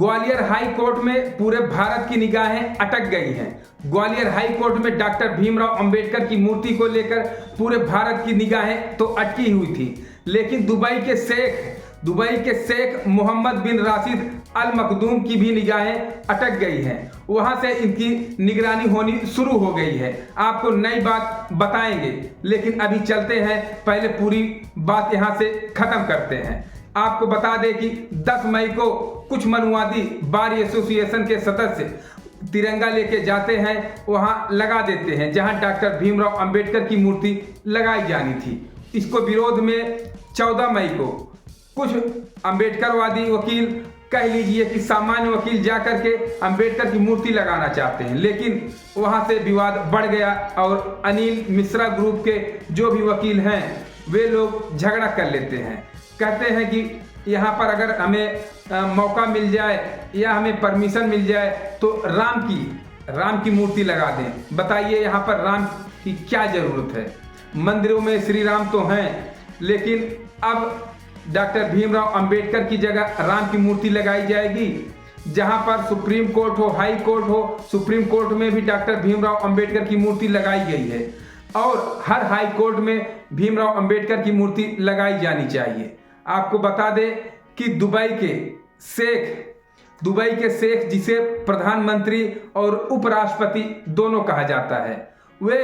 Gwalior high court में पूरे भारत की निगाहें अटक गई हैं। ग्वालियर हाई कोर्ट में डॉक्टर भीमराव अंबेडकर की मूर्ति को लेकर पूरे भारत की निगाहें तो अटकी हुई थी, लेकिन दुबई के शेख मोहम्मद बिन राशिद अल मखदूम की भी निगाहें अटक गई हैं। वहां से इनकी निगरानी होनी शुरू हो गई है। आपको नई बात बताएंगे, लेकिन अभी चलते हैं, पहले पूरी बात यहां से खत्म करते हैं। आपको बता दें कि 10 मई को कुछ मनुवादी बार एसोसिएशन के सदस्य तिरंगा लेके जाते हैं, वहां लगा देते हैं जहां डॉक्टर भीमराव अंबेडकर की मूर्ति लगाई जानी थी। इसको विरोध में 14 मई को कुछ अंबेडकरवादी वकील, कह लीजिए कि सामान्य वकील, जाकर के अंबेडकर की मूर्ति लगाना चाहते हैं, लेकिन वहां से विवाद बढ़ गया और अनिल मिश्रा ग्रुप के जो भी वकील हैं वे लोग झगड़ा कर लेते हैं। कहते हैं कि यहाँ पर अगर हमें मौका मिल जाए या हमें परमिशन मिल जाए तो राम की मूर्ति लगा दें। बताइए यहाँ पर राम की क्या जरूरत है? मंदिरों में श्री राम तो हैं, लेकिन अब डॉक्टर भीमराव अंबेडकर की जगह राम की मूर्ति लगाई जाएगी। जहां पर सुप्रीम कोर्ट हो, हाई कोर्ट हो, सुप्रीम कोर्ट में भी डॉक्टर भीमराव अंबेडकर की मूर्ति लगाई गई है और हर हाई कोर्ट में भीमराव अंबेडकर की मूर्ति लगाई जानी चाहिए। आपको बता दें कि दुबई के शेख जिसे प्रधानमंत्री और उपराष्ट्रपति दोनों कहा जाता है, वे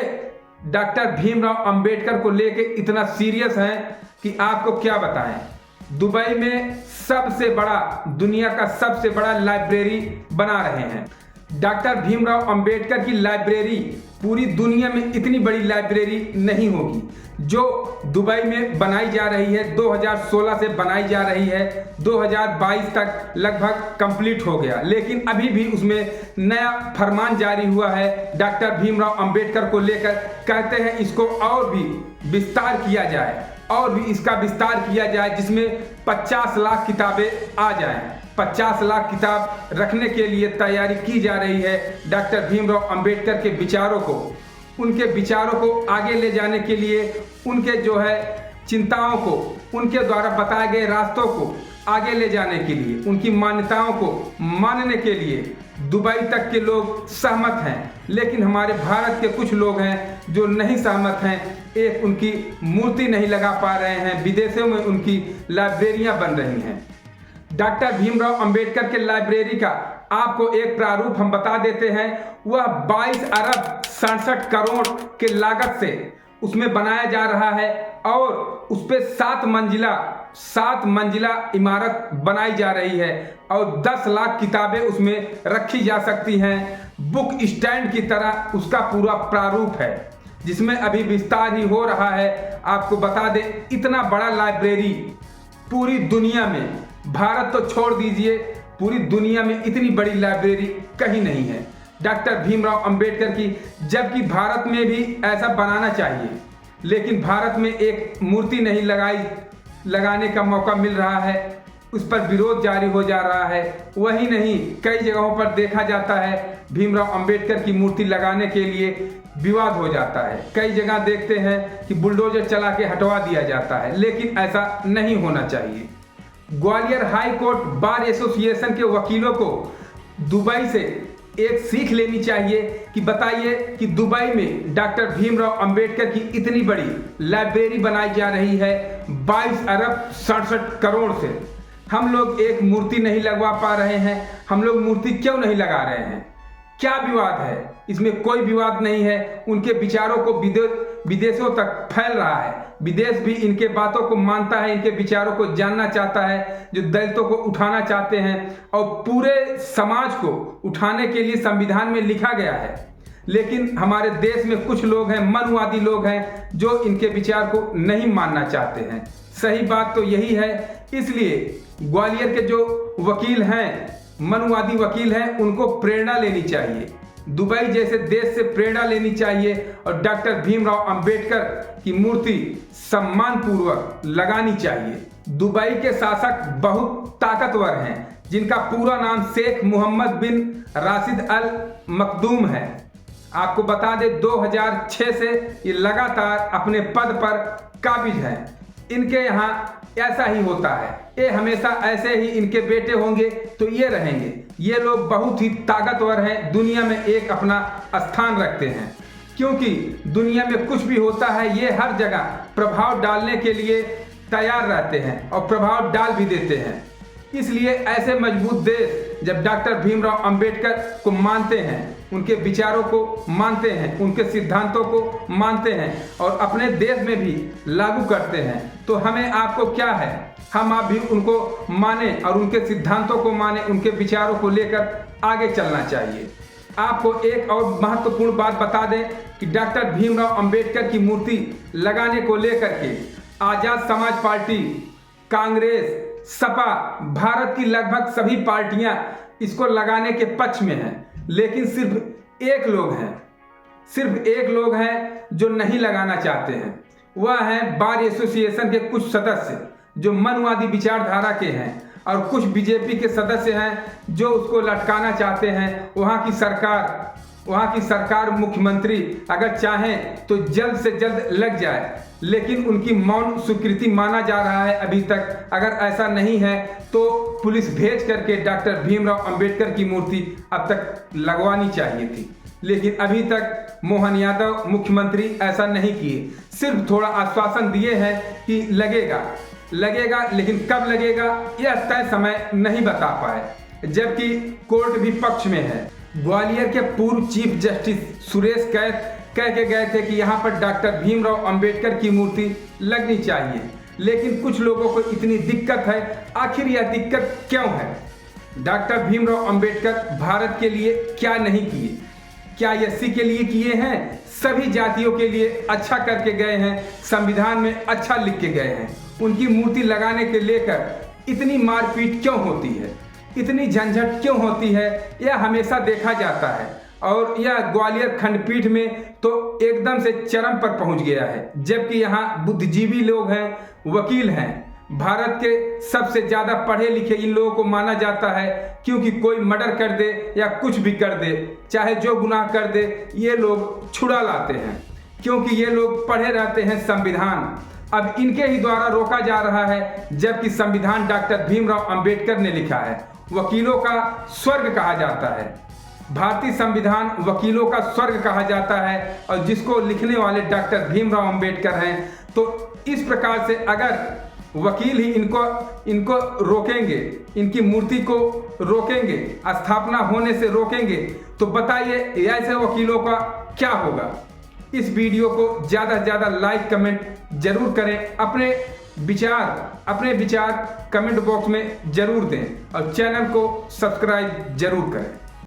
डॉक्टर भीमराव अंबेडकर को लेके इतना सीरियस हैं कि आपको क्या बताएं। दुबई में दुनिया का सबसे बड़ा लाइब्रेरी बना रहे हैं। डॉक्टर भीमराव अंबेडकर की लाइब्रेरी पूरी दुनिया में इतनी बड़ी लाइब्रेरी नहीं होगी जो दुबई में बनाई जा रही है। 2016 से बनाई जा रही है, 2022 तक लगभग कंप्लीट हो गया, लेकिन अभी भी उसमें नया फरमान जारी हुआ है डॉक्टर भीमराव अंबेडकर को लेकर। कहते हैं इसको और भी विस्तार किया जाए, जिसमें 50 लाख किताबें आ जाएं। 50 लाख किताब रखने के लिए तैयारी की जा रही है। डॉक्टर भीमराव अंबेडकर के उनके विचारों को आगे ले जाने के लिए, उनके जो है चिंताओं को, उनके द्वारा बताए गए रास्तों को आगे ले जाने के लिए, उनकी मान्यताओं को मानने के लिए दुबई तक के लोग सहमत हैं, लेकिन हमारे भारत के कुछ लोग हैं जो नहीं सहमत हैं। एक उनकी मूर्ति नहीं लगा पा रहे हैं, विदेशों में उनकी लाइब्रेरियां बन रही हैं। डॉक्टर भीमराव अंबेडकर के लाइब्रेरी का आपको एक प्रारूप हम बता देते हैं। वह 22 अरब 67 करोड़ के लागत से उसमें बनाया जा रहा है और उस पे 7 मंजिला इमारत बनाई जा रही है और 10 लाख किताबें उसमें रखी जा सकती हैं। बुक स्टैंड की तरह उसका पूरा प्रारूप है, जिसमें अभी विस्तार ही हो रहा है। आपको बता दें, इतना बड़ा लाइब्रेरी पूरी दुनिया में, भारत तो छोड़ दीजिए, पूरी दुनिया में इतनी बड़ी लाइब्रेरी कहीं नहीं है डॉक्टर भीमराव अंबेडकर की। जबकि भारत में भी ऐसा बनाना चाहिए, लेकिन भारत में एक मूर्ति नहीं लगाने का मौका मिल रहा है, उस पर विरोध जारी हो जा रहा है। वही नहीं, कई जगहों पर देखा जाता है भीमराव अंबेडकर की मूर्ति लगाने के लिए विवाद हो जाता है। कई जगह देखते हैं कि बुलडोजर चला के हटवा दिया जाता है, लेकिन ऐसा नहीं होना चाहिए। Gwalior high court bar association के वकीलों को दुबई से एक सीख लेनी चाहिए कि बताइए कि दुबई में डॉक्टर भीमराव अंबेडकर की इतनी बड़ी लाइब्रेरी बनाई जा रही है 22 अरब 67 करोड़ से। हम लोग एक मूर्ति नहीं लगवा पा रहे हैं। हम लोग मूर्ति क्यों नहीं लगा रहे हैं? क्या विवाद है? इसमें कोई विवाद नहीं है। उनके विचारों को विदेशों तक फैल रहा है। विदेश भी इनके बातों को मानता है, इनके विचारों को जानना चाहता है, जो दलितों को उठाना चाहते हैं और पूरे समाज को उठाने के लिए संविधान में लिखा गया है। लेकिन हमारे देश में कुछ लोग हैं, मनवादी लोग हैं, जो इनके विचार को नहीं मानना चाहते हैं। सही बात तो यही है। इसलिए ग्वालियर के जो वकील हैं, मनवादी वकील हैं, उनको प्रेरणा लेनी चाहिए, दुबई जैसे देश से प्रेरणा लेनी चाहिए और डॉक्टर भीमराव अंबेडकर की मूर्ति सम्मानपूर्वक लगानी चाहिए। दुबई के शासक बहुत ताकतवर हैं, जिनका पूरा नाम शेख मोहम्मद बिन राशिद अल मखदूम है। आपको बता दें 2006 से ये लगातार अपने पद पर काबिज हैं। इनके यहाँ ऐसा ही होता है, ये हमेशा ऐसे ही इनके बेटे होंगे तो ये रहेंगे। ये लोग बहुत ही ताकतवर हैं, दुनिया में एक अपना स्थान रखते हैं, क्योंकि दुनिया में कुछ भी होता है ये हर जगह प्रभाव डालने के लिए तैयार रहते हैं और प्रभाव डाल भी देते हैं। इसलिए ऐसे मजबूत देश जब डॉक्टर भीमराव अंबेडकर को मानते हैं, उनके विचारों को मानते हैं, उनके सिद्धांतों को मानते हैं और अपने देश में भी लागू करते हैं, तो हमें आपको क्या है, हम आप भी उनको माने और उनके सिद्धांतों को माने, उनके विचारों को लेकर आगे चलना चाहिए। आपको एक और महत्वपूर्ण बात बता दें कि डॉक्टर भीमराव अंबेडकर की मूर्ति लगाने को लेकर के आजाद समाज पार्टी, कांग्रेस, सपा, भारत की लगभग सभी पार्टियां इसको लगाने के पक्ष में हैं, लेकिन सिर्फ एक लोग हैं जो नहीं लगाना चाहते हैं। वह हैं बार एसोसिएशन के कुछ सदस्य जो मनवादी विचारधारा के हैं और कुछ बीजेपी के सदस्य हैं जो उसको लटकाना चाहते हैं। वहाँ की सरकार मुख्यमंत्री अगर चाहें तो जल्द से जल्द लग जाए, लेकिन उनकी मौन स्वीकृति माना जा रहा है अभी तक। अगर ऐसा नहीं है तो पुलिस भेज करके डॉक्टर भीमराव अंबेडकर की मूर्ति अब तक लगवानी चाहिए थी, लेकिन अभी तक मोहन यादव मुख्यमंत्री ऐसा नहीं किए। सिर्फ थोड़ा आश्वासन दिए हैं कि लगेगा, लेकिन कब लगेगा यह तय समय नहीं बता पाए, जबकि कोर्ट भी पक्ष में है। ग्वालियर के पूर्व चीफ जस्टिस सुरेश कैत कह के गए थे कि यहाँ पर डॉक्टर भीमराव अंबेडकर की मूर्ति लगनी चाहिए, लेकिन कुछ लोगों को इतनी दिक्कत है। आखिर यह दिक्कत क्यों है? डॉक्टर भीमराव अंबेडकर भारत के लिए क्या नहीं किए? क्या एससी के लिए किए हैं? सभी जातियों के लिए अच्छा करके गए हैं, संविधान में अच्छा लिख के गए हैं। उनकी मूर्ति लगाने के लेकर इतनी मारपीट क्यों होती है, इतनी झंझट क्यों होती है, यह हमेशा देखा जाता है। और यह ग्वालियर खंडपीठ में तो एकदम से चरम पर पहुंच गया है, जबकि यहाँ बुद्धिजीवी लोग हैं, वकील हैं, भारत के सबसे ज़्यादा पढ़े लिखे इन लोगों को माना जाता है, क्योंकि कोई मर्डर कर दे या कुछ भी कर दे, चाहे जो गुनाह कर दे, ये लोग छुड़ा लाते हैं, क्योंकि ये लोग पढ़े रहते हैं संविधान। अब इनके ही द्वारा रोका जा रहा है, जबकि संविधान डॉक्टर भीमराव अंबेडकर ने लिखा है। वकीलों का स्वर्ग कहा जाता है, भारतीय संविधान वकीलों का स्वर्ग कहा जाता है, और जिसको लिखने वाले डॉक्टर भीमराव अंबेडकर हैं। तो इस प्रकार से अगर वकील ही इनको रोकेंगे, इनकी मूर्ति को रोकेंगे, स्थापना होने से रोकेंगे, तो बताइए ऐसे वकीलों का क्या होगा। इस वीडियो को ज़्यादा से ज़्यादा लाइक कमेंट जरूर करें, अपने विचार कमेंट बॉक्स में जरूर दें और चैनल को सब्सक्राइब जरूर करें।